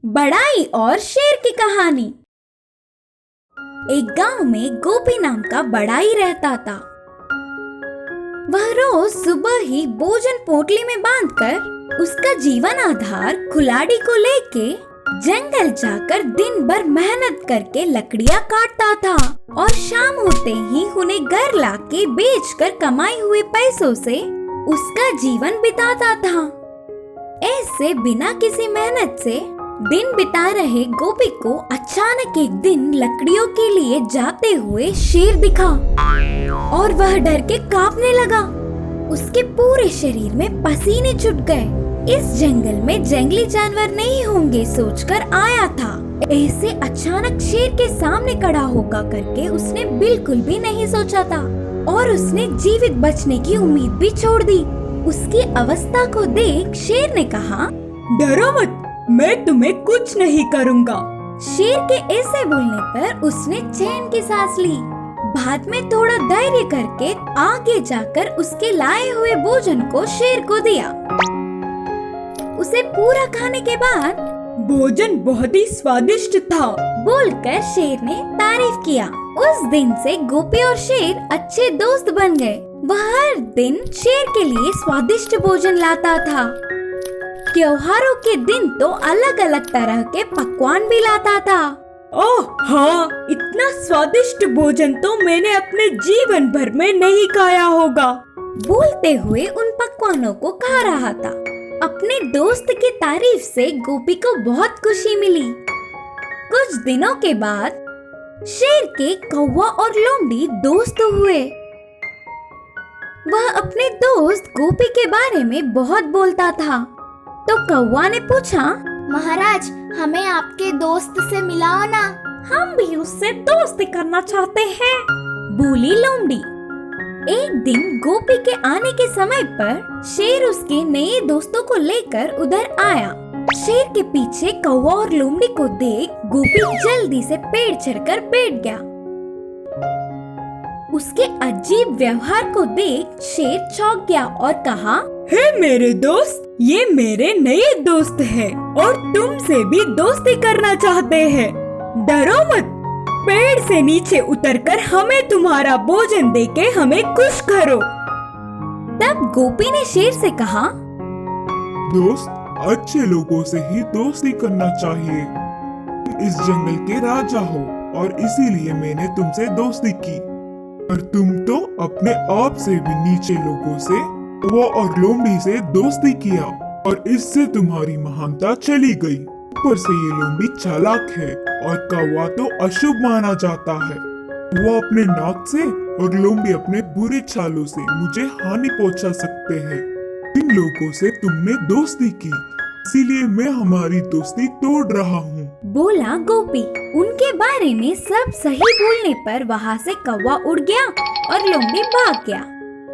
बड़ाई और शेर की कहानी। एक गांव में गोपी नाम का बड़ाई रहता था। वह रोज सुबह ही भोजन पोटली में बांधकर उसका जीवन आधार कुल्हाड़ी को लेके जंगल जाकर दिन भर मेहनत करके लकड़ियां काटता था और शाम होते ही उन्हें घर लाके बेचकर कमाए हुए पैसों से उसका जीवन बिताता था। ऐसे बिना किसी मेहनत से दिन बिता रहे गोपी को अचानक एक दिन लकड़ियों के लिए जाते हुए शेर दिखा और वह डर के कांपने लगा। उसके पूरे शरीर में पसीने छूट गए। इस जंगल में जंगली जानवर नहीं होंगे सोचकर आया था। ऐसे अचानक शेर के सामने खड़ा होगा करके उसने बिल्कुल भी नहीं सोचा था और उसने जीवित बचने की उम्मीद भी छोड़ दी। उसकी अवस्था को देख शेर ने कहा, डरो मत, मैं तुम्हें कुछ नहीं करूँगा। शेर के ऐसे बोलने पर उसने चैन की सांस ली। बाद में थोड़ा धैर्य करके आगे जाकर उसके लाए हुए भोजन को शेर को दिया। उसे पूरा खाने के बाद भोजन बहुत ही स्वादिष्ट था बोलकर शेर ने तारीफ किया। उस दिन से गोपी और शेर अच्छे दोस्त बन गए। वह हर दिन शेर के लिए स्वादिष्ट भोजन लाता था। त्योहारों के दिन तो अलग अलग तरह के पकवान भी लाता था। ओह हाँ, इतना स्वादिष्ट भोजन तो मैंने अपने जीवन भर में नहीं खाया होगा। बोलते हुए उन पकवानों को खा रहा था। अपने दोस्त की तारीफ से गोपी को बहुत खुशी मिली। कुछ दिनों के बाद शेर के कौवा और लोमड़ी दोस्त हुए। वह अपने दोस्त गोपी के बारे में बहुत बोलता था। तो कौवा ने पूछा, महाराज, हमें आपके दोस्त से मिलाओ ना। हम भी उससे दोस्ती करना चाहते हैं, बोली लोमड़ी। एक दिन गोपी के आने के समय पर शेर उसके नए दोस्तों को लेकर उधर आया। शेर के पीछे कौवा और लोमड़ी को देख गोपी जल्दी से पेड़ चढ़कर बैठ गया। उसके अजीब व्यवहार को देख शेर चौंक गया और कहा, हे मेरे दोस्त, ये मेरे नए दोस्त हैं और तुमसे भी दोस्ती करना चाहते हैं। डरो मत, पेड़ से नीचे उतरकर हमें तुम्हारा भोजन देके हमें खुश करो। तब गोपी ने शेर से कहा, दोस्त, अच्छे लोगों से ही दोस्ती करना चाहिए। तुम इस जंगल के राजा हो और इसीलिए मैंने तुमसे दोस्ती की। और तुम तो अपने आप से भी नीचे लोगों से कौवा और लोमड़ी से दोस्ती किया और इससे तुम्हारी महानता चली गई। ऊपर से ये लोमड़ी चालाक है और कौवा तो अशुभ माना जाता है। वो अपने नाक से और लोमड़ी अपने बुरे चालों से मुझे हानि पहुंचा सकते हैं। इन लोगों से तुमने दोस्ती की, इसीलिए मैं हमारी दोस्ती तोड़ रहा हूँ, बोला गोपी। उनके बारे में सब सही बोलने पर वहाँ से कौवा उड़ गया और लोमड़ी भाग गया।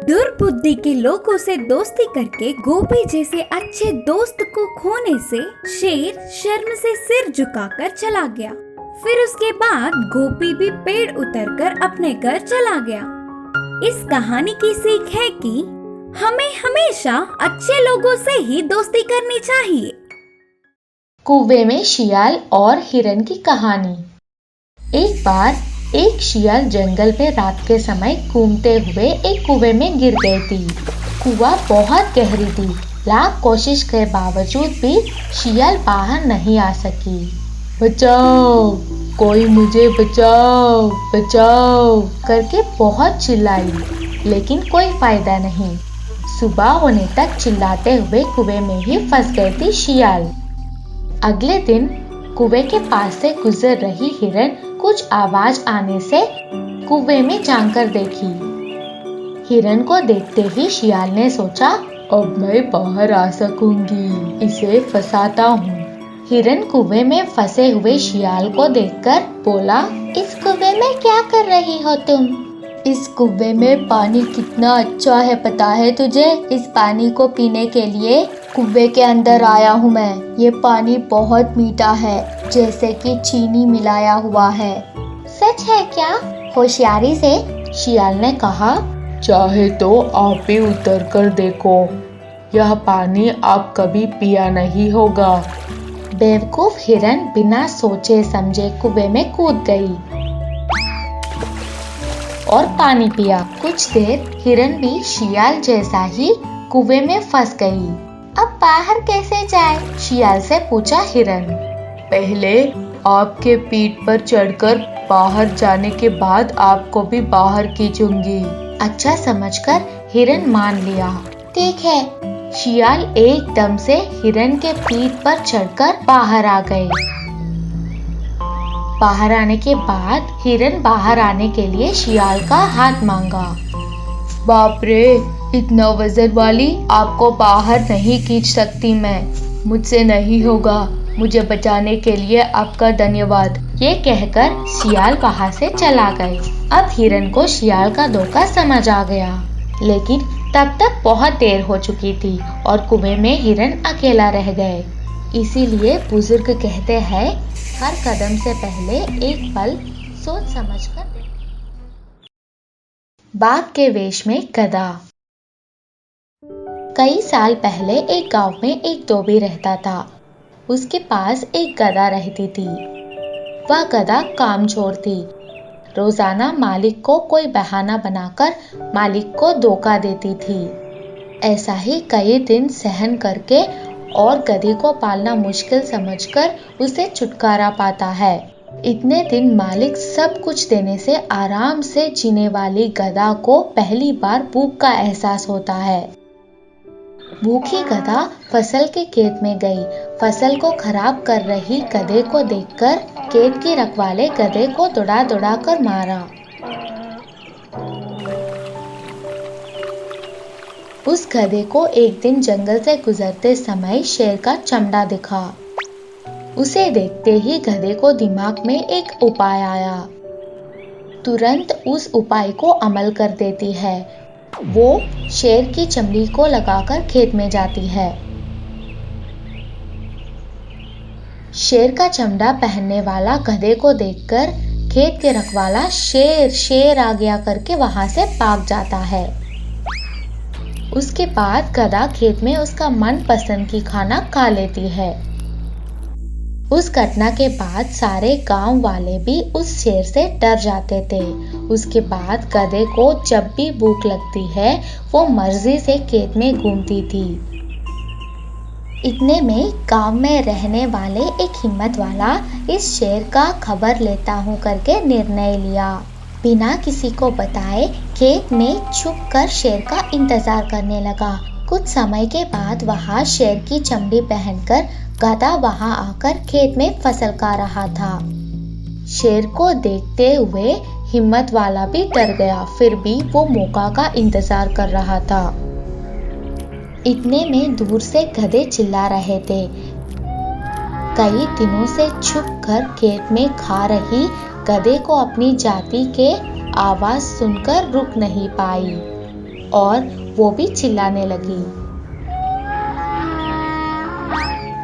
दुर्बुद्धि के लोगों से दोस्ती करके गोपी जैसे अच्छे दोस्त को खोने से शेर शर्म से सिर झुकाकर चला गया। फिर उसके बाद गोपी भी पेड़ उतरकर अपने घर चला गया। इस कहानी की सीख है कि हमें हमेशा अच्छे लोगों से ही दोस्ती करनी चाहिए। कुएं में शियाल और हिरन की कहानी। एक बार एक शियाल जंगल में रात के समय घूमते हुए एक कुएं में गिर गई थी। कुआं बहुत गहरी थी। लाख कोशिश के बावजूद भी शियाल बाहर नहीं आ सकी। बचाओ, कोई मुझे बचाओ, बचाओ करके बहुत चिल्लाई, लेकिन कोई फायदा नहीं। सुबह होने तक चिल्लाते हुए कुएं में ही फंस गई थी शियाल। अगले दिन कुएं के पास से गुजर रही हिरन कुछ आवाज आने से कुएं में झांककर देखी। हिरन को देखते ही शियाल ने सोचा, अब मैं बाहर आ सकूंगी, इसे फंसाता हूँ। हिरन कुएं में फंसे हुए शियाल को देखकर बोला, इस कुएं में क्या कर रही हो तुम? इस कुएं में पानी कितना अच्छा है पता है तुझे? इस पानी को पीने के लिए कुएं के अंदर आया हूँ मैं। ये पानी बहुत मीठा है, जैसे कि चीनी मिलाया हुआ है। सच है क्या? होशियारी से शियाल ने कहा, चाहे तो आप भी उतर कर देखो, यह पानी आप कभी पिया नहीं होगा। बेवकूफ हिरन बिना सोचे समझे कुएं में कूद गई और पानी पिया। कुछ देर हिरन भी शियाल जैसा ही कुएं में फंस गई। अब बाहर कैसे जाए? शियाल से पूछा हिरन। पहले आपके पीठ पर चढ़कर बाहर जाने के बाद आपको भी बाहर खींचूंगी। अच्छा समझकर हिरन मान लिया। ठीक है। शियाल एकदम से हिरन के पीठ पर चढ़कर बाहर आ गए। बाहर आने के बाद हिरन बाहर आने के लिए शियाल का हाथ मांगा। बाप रे, इतना वजन वाली आपको बाहर नहीं खींच सकती मैं, मुझसे नहीं होगा, मुझे बचाने के लिए आपका धन्यवाद। ये कहकर शियाल वहाँ से चला गए। अब हिरन को शियाल का धोखा समझ आ गया, लेकिन तब तक बहुत देर हो चुकी थी और कुएं में हिरन अकेला रह गए। इसीलिए बुजुर्ग कहते हैं, हर कदम से पहले एक पल सोच समझकर। बाघ के वेश में गधा। कई साल पहले एक गांव में एक धोबी रहता था। उसके पास एक गधा रहती थी। वह गधा कामचोर थी। रोजाना मालिक को कोई बहाना बनाकर मालिक को धोखा देती थी। ऐसा ही कई दिन सहन करके और गधे को पालना मुश्किल समझकर उसे छुटकारा पाता है। इतने दिन मालिक सब कुछ देने से आराम से जीने वाली गधा को पहली बार भूख का एहसास होता है। भूखी गधा फसल के खेत में गई। फसल को खराब कर रही गधे को देखकर खेत के रखवाले गधे को दौड़ा दौड़ा कर मारा। उस गधे को एक दिन जंगल से गुजरते समय शेर का चमड़ा दिखा। उसे देखते ही गधे को दिमाग में एक उपाय आया। तुरंत उस उपाय को अमल कर देती है। वो शेर की चमड़ी को लगाकर खेत में जाती है। शेर का चमड़ा पहनने वाला गधे को देखकर खेत के रखवाला शेर शेर आ गया करके वहां से भाग जाता है। उसके बाद गधा खेत में उसका मनपसंद की खाना खा लेती है। उस घटना के बाद सारे गांव वाले भी उस शेर से डर जाते थे। उसके बाद गधे को जब भी भूख लगती है वो मर्जी से खेत में घूमती थी। इतने में गांव में रहने वाले एक हिम्मत वाला इस शेर का खबर लेता हूँ करके निर्णय लिया। बिना किसी को बताए खेत में छुप कर शेर का इंतजार करने लगा। कुछ समय के बाद वहाँ शेर की चमड़ी पहनकर गधा वहां आकर खेत में फसल खा रहा था। शेर को देखते हुए हिम्मत वाला भी डर गया, फिर भी वो मौका का इंतजार कर रहा था। इतने में दूर से गधे चिल्ला रहे थे। कई दिनों से छुपकर खेत में खा रही गधे को अपनी जाति के आवाज सुनकर रुक नहीं पाई और वो भी चिल्लाने लगी।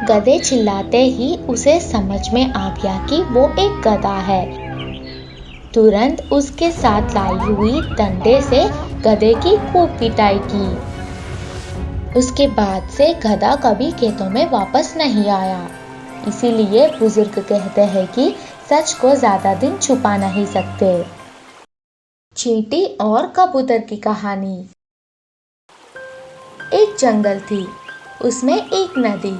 गधे चिल्लाते ही उसे समझ में आ गया कि वो एक गधा है। तुरंत उसके साथ लाई हुई डंडे से गधे की खूब पिटाई की। उसके बाद से गधा कभी खेतों में वापस नहीं आया। इसीलिए बुजुर्ग कहते हैं कि सच को ज्यादा दिन छुपा नहीं सकते। चींटी और कबूतर की कहानी। एक जंगल थी, उसमें एक नदी।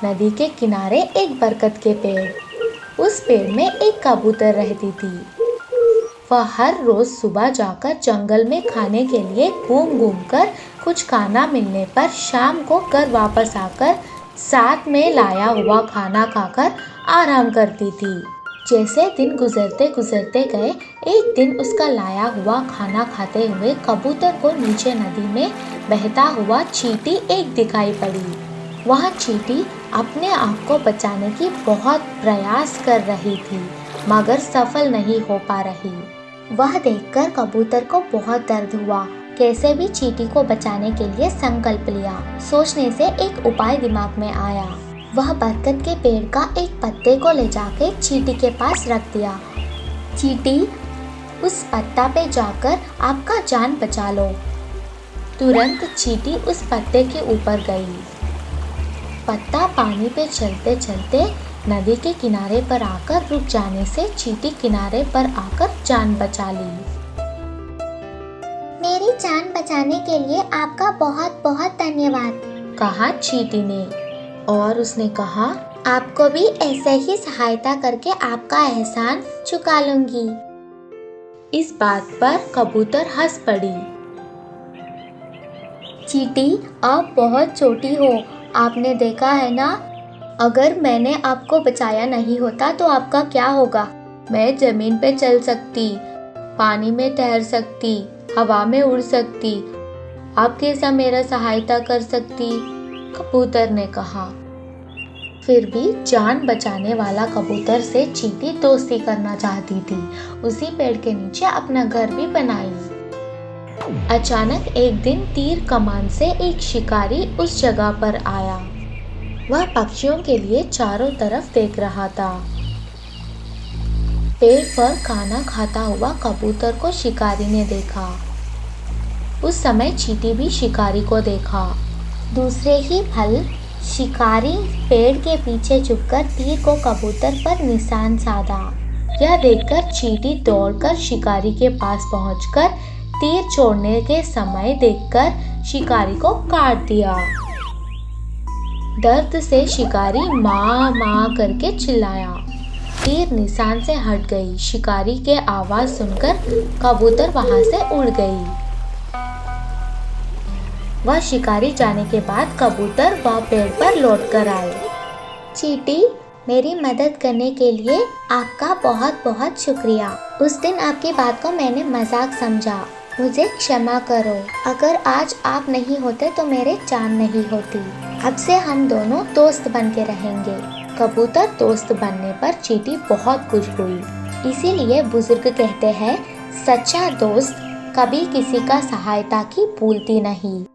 नदी के किनारे एक बरगद के पेड़। उस पेड़ में एक कबूतर रहती थी। वह हर रोज सुबह जाकर जंगल में खाने के लिए घूम घूम कर कुछ खाना मिलने पर शाम को घर वापस आकर साथ में लाया हुआ खाना खाकर आराम करती थी। जैसे दिन गुजरते गुजरते गए, एक दिन उसका लाया हुआ खाना खाते हुए कबूतर को नीचे नदी में बहता हुआ चींटी एक दिखाई पड़ी। वह चींटी अपने आप को बचाने की बहुत प्रयास कर रही थी, मगर सफल नहीं हो पा रही। वह देखकर कबूतर को बहुत दर्द हुआ। कैसे भी चींटी को बचाने के लिए संकल्प लिया। सोचने से एक उपाय दिमाग में आया। वह बरगद के पेड़ का एक पत्ते को ले जाके चींटी के पास रख दिया। चींटी, उस पत्ता पे जाकर आपका जान बचा लो। तुरंत चींटी उस पत्ते के ऊपर गई। पत्ता पानी पे चलते चलते नदी के किनारे पर आकर रुक जाने से चींटी किनारे पर आकर जान बचा ली। मेरी जान बचाने के लिए आपका बहुत बहुत धन्यवाद, कहा चींटी ने। और उसने कहा, आपको भी ऐसे ही सहायता करके आपका एहसान चुका लूंगी। इस बात पर कबूतर हंस पड़ी। चींटी, आप बहुत छोटी हो, आपने देखा है ना, अगर मैंने आपको बचाया नहीं होता तो आपका क्या होगा। मैं जमीन पे चल सकती, पानी में तैर सकती, हवा में उड़ सकती, आप कैसा मेरा सहायता कर सकती, कबूतर ने कहा। फिर भी जान बचाने वाला कबूतर से चींटी दोस्ती करना चाहती थी। उसी पेड़ के नीचे अपना घर भी बनाई। अचानक एक दिन तीर कमान से एक शिकारी उस जगह पर आया। वह पक्षियों के लिए चारों तरफ देख रहा था। पेड़ पर खाना खाता हुआ कबूतर को शिकारी ने देखा। उस समय चींटी भी शिकारी को देखा। दूसरे ही पल शिकारी पेड़ के पीछे झुककर तीर को कबूतर पर निशान साधा। यह देखकर चींटी दौड़कर शिकारी के पास पहुंचकर तीर छोड़ने के समय देखकर शिकारी को काट दिया। दर्द से शिकारी माँ माँ करके चिल्लाया। तीर निशान से हट गई। शिकारी के आवाज सुनकर कबूतर वहां से उड़ गई। वह शिकारी जाने के बाद कबूतर वह पेड़ पर लौट कर आए। चींटी, मेरी मदद करने के लिए आपका बहुत बहुत शुक्रिया। उस दिन आपकी बात को मैंने मजाक समझा, मुझे क्षमा करो। अगर आज आप नहीं होते तो मेरे जान नहीं होती। अब से हम दोनों दोस्त बन के रहेंगे। कबूतर दोस्त बनने पर चींटी बहुत खुश हुई। इसीलिए बुजुर्ग कहते हैं, सच्चा दोस्त कभी किसी का सहायता की भूलती नहीं।